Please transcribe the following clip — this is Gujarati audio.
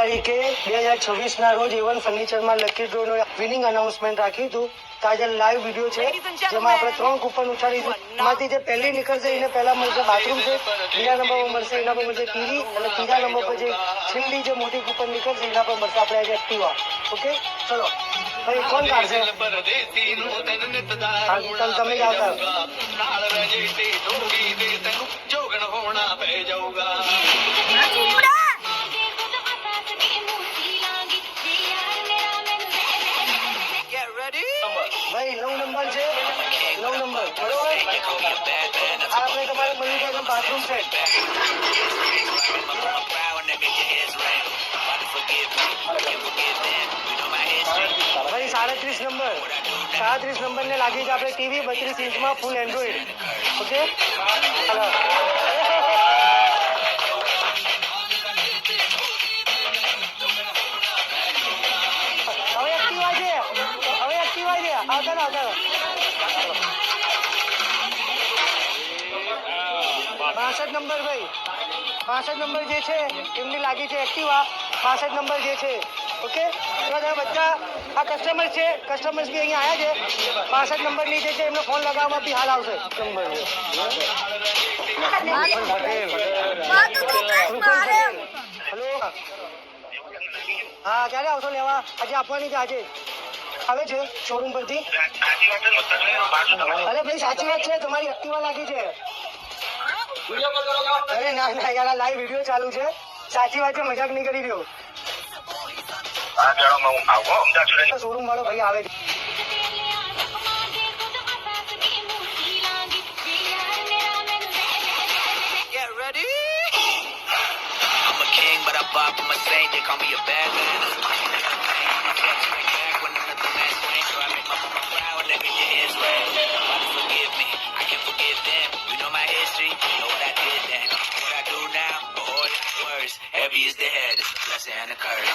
તારીખે 2026 રોજ A1 ફર્નિચરમાં લકી ડ્રો નો વિનિંગ અનાઉન્સમેન્ટ રાખ્યું હતું. તાજા લાઈવ વિડીયો છે જેમાં આપણે 3 કૂપન ઉછાળીશું. એમાંથી જે પહેલી નીકળશે એને પહેલા મળશે બાથરૂમ છે, બીજા નંબર પર મળશે એના પર મળશે ટીવી અને ત્રીજા નંબર પર જે છેલ્લી જે મોટી કૂપન નીકળશે એના પર મળશે આપણે આજે એક્ટિવા. ઓકે ચલો ભાઈ કોણ કાઢશે? તમે જ આવતા ભાઈ 9 નંબર છે, 9 નંબર બરોબર. આપણે તમારે મળી જાય બાથરૂમ સેટ. ભાઈ 37 નંબર, 37 નંબર ને લાગી છે આપણે ટીવી 32 ઇંચમાં ફૂલ એન્ડ્રોઈડ. ઓકે ચાલો હવે એક્ટિવા છે, હવે એક્ટિવા છે. આવતા આવતા 62 નંબર ભાઈ, 62 નંબર જે છે એમની લાગી છે એક્ટિવા. 62 નંબર જે છે ઓકે. તો તમે બધા આ કસ્ટમર છે, કસ્ટમર્સ બી અહીંયા આવ્યા છે. 62 નંબરની જે છે એમનો ફોન લગાવવા બી હાલ આવશે. નંબર હેલો હા ક્યારે આવશો લેવા? આજે આપવાની છે, આજે આવે છે શોરૂમ પરથી. અરે ભાઈ સાચી વાત છે, તમારી એક્ટિવા લાગી છે. અરે ના ના યાર લાઈવ વિડીયો ચાલુ છે. સાચી વાત છે, મજાક નહીં કરી રહ્યો. શોરૂમ વાળો ભાઈ આવે છે. But I bought for my saint, they call me a bad man. When another man swing, so I make my mama proud, let me your hands raised. Father forgive me, I can forgive them. You know my history, you know what I did then. What I do now, but all that's worse. Heavy is the head, blessing and the curse.